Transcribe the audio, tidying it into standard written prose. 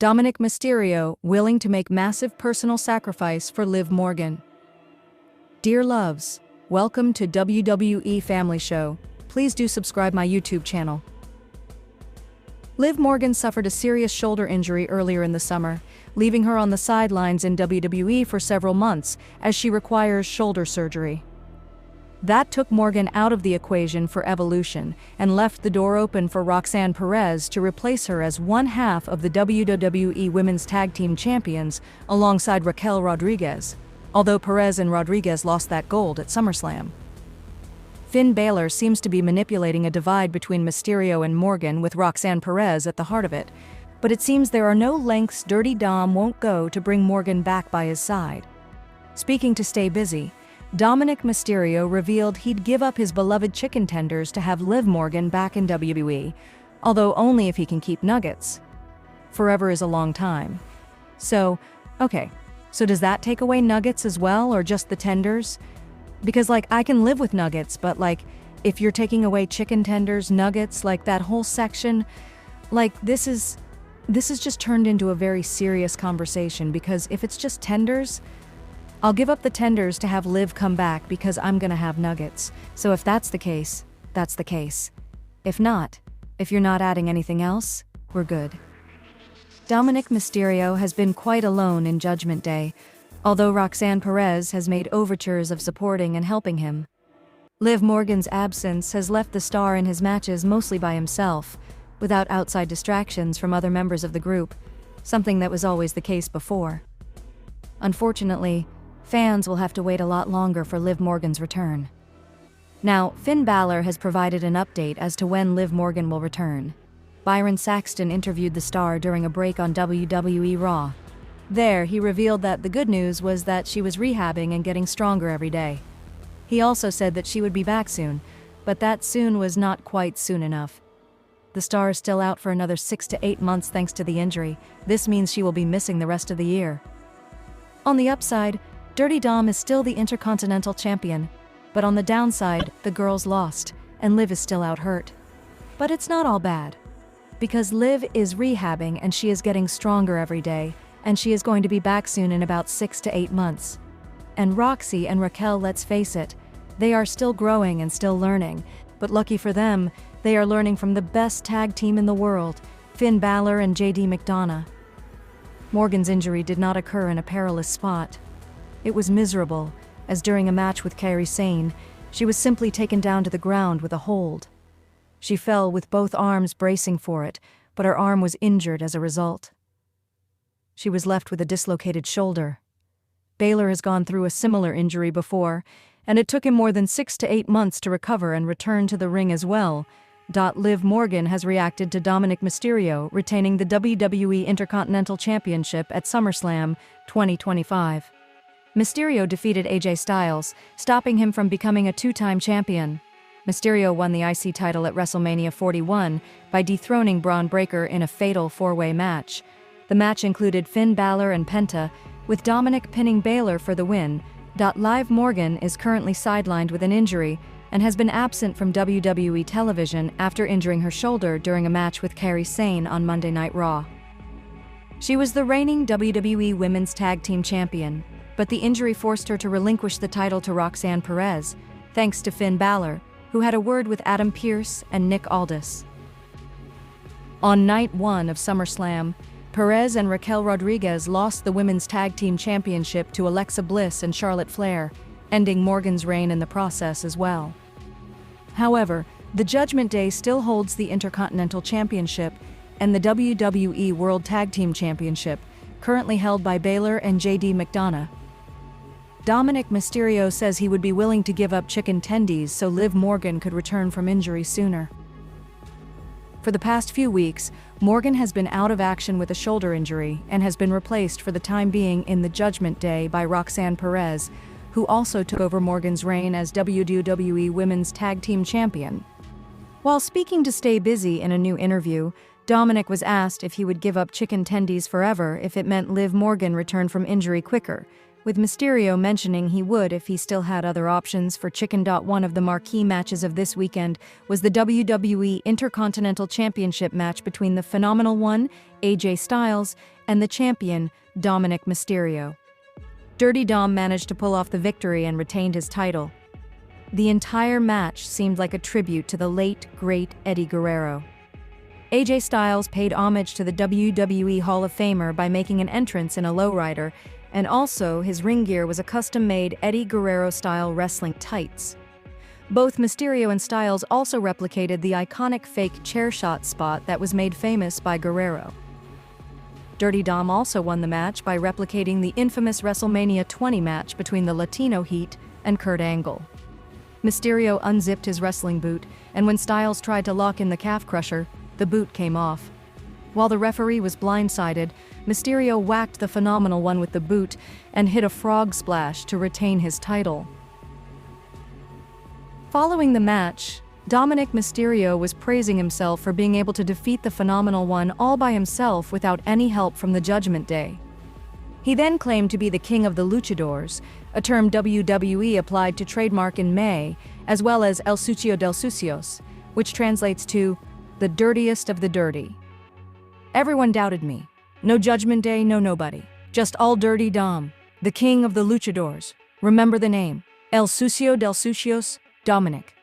Dominik Mysterio willing to make massive personal sacrifice for Liv Morgan. Dear loves, welcome to WWE Family Show. Please do subscribe my YouTube channel. Liv Morgan suffered a serious shoulder injury earlier in the summer, leaving her on the sidelines in WWE for several months as she requires shoulder surgery. That took Morgan out of the equation for Evolution and left the door open for Roxanne Perez to replace her as one half of the WWE Women's Tag Team Champions alongside Raquel Rodriguez, although Perez and Rodriguez lost that gold at SummerSlam. Finn Balor seems to be manipulating a divide between Mysterio and Morgan with Roxanne Perez at the heart of it, but it seems there are no lengths Dirty Dom won't go to bring Morgan back by his side. Speaking to stay busy, Dominik Mysterio revealed he'd give up his beloved chicken tenders to have Liv Morgan back in WWE, although only if he can keep nuggets. Forever is a long time. So does that take away nuggets as well, or just the tenders? Because I can live with nuggets, but if you're taking away chicken tenders, nuggets, that whole section, this is just turned into a very serious conversation, because if it's just tenders, I'll give up the tenders to have Liv come back because I'm gonna have nuggets. So if that's the case, that's the case. If not, if you're not adding anything else, we're good. Dominik Mysterio has been quite alone in Judgment Day, although Roxanne Perez has made overtures of supporting and helping him. Liv Morgan's absence has left the star in his matches mostly by himself, without outside distractions from other members of the group, something that was always the case before. Unfortunately, fans will have to wait a lot longer for Liv Morgan's return. Now, Finn Balor has provided an update as to when Liv Morgan will return. Byron Saxton interviewed the star during a break on WWE Raw. There, he revealed that the good news was that she was rehabbing and getting stronger every day. He also said that she would be back soon, but that soon was not quite soon enough. The star is still out for another 6 to 8 months thanks to the injury. This means she will be missing the rest of the year. On the upside, Dirty Dom is still the Intercontinental Champion, but on the downside, the girls lost, and Liv is still out hurt. But it's not all bad, because Liv is rehabbing and she is getting stronger every day, and she is going to be back soon in about 6 to 8 months. And Roxy and Raquel, let's face it, they are still growing and still learning, but lucky for them, they are learning from the best tag team in the world, Finn Balor and JD McDonough. Morgan's injury did not occur in a perilous spot. It was miserable, as during a match with Kairi Sane, she was simply taken down to the ground with a hold. She fell with both arms bracing for it, but her arm was injured as a result. She was left with a dislocated shoulder. Balor has gone through a similar injury before, and it took him more than 6 to 8 months to recover and return to the ring as well. Liv Morgan has reacted to Dominik Mysterio retaining the WWE Intercontinental Championship at SummerSlam 2025. Mysterio defeated AJ Styles, stopping him from becoming a 2-time champion. Mysterio won the IC title at WrestleMania 41 by dethroning Braun Breaker in a fatal 4-way match. The match included Finn Balor and Penta, with Dominik pinning Balor for the win. Liv Morgan is currently sidelined with an injury and has been absent from WWE television after injuring her shoulder during a match with Kairi Sane on Monday Night Raw. She was the reigning WWE Women's Tag Team Champion, but the injury forced her to relinquish the title to Roxanne Perez, thanks to Finn Balor, who had a word with Adam Pearce and Nick Aldis. On Night 1 of SummerSlam, Perez and Raquel Rodriguez lost the Women's Tag Team Championship to Alexa Bliss and Charlotte Flair, ending Morgan's reign in the process as well. However, the Judgment Day still holds the Intercontinental Championship and the WWE World Tag Team Championship, currently held by Balor and JD McDonough. Dominik Mysterio says he would be willing to give up chicken tendies so Liv Morgan could return from injury sooner. For the past few weeks, Morgan has been out of action with a shoulder injury and has been replaced for the time being in the Judgment Day by Roxanne Perez, who also took over Morgan's reign as WWE Women's Tag Team Champion. While speaking to Stay Busy in a new interview, Dominik was asked if he would give up chicken tendies forever if it meant Liv Morgan returned from injury quicker, with Mysterio mentioning he would if he still had other options for chicken. One of the marquee matches of this weekend was the WWE Intercontinental Championship match between the Phenomenal One, AJ Styles, and the champion, Dominik Mysterio. Dirty Dom managed to pull off the victory and retained his title. The entire match seemed like a tribute to the late, great Eddie Guerrero. AJ Styles paid homage to the WWE Hall of Famer by making an entrance in a lowrider, and also his ring gear was a custom-made Eddie Guerrero-style wrestling tights. Both Mysterio and Styles also replicated the iconic fake chair shot spot that was made famous by Guerrero. Dirty Dom also won the match by replicating the infamous WrestleMania 20 match between the Latino Heat and Kurt Angle. Mysterio unzipped his wrestling boot, and when Styles tried to lock in the calf crusher, the boot came off. While the referee was blindsided, Mysterio whacked the Phenomenal One with the boot and hit a frog splash to retain his title. Following the match, Dominik Mysterio was praising himself for being able to defeat the Phenomenal One all by himself without any help from the Judgment Day. He then claimed to be the king of the luchadors, a term WWE applied to trademark in May, as well as El Sucio del Sucios, which translates to the dirtiest of the dirty. Everyone doubted me. No Judgment Day, no nobody. Just all Dirty Dom, the king of the luchadors. Remember the name. El Sucio del Sucios, Dominik.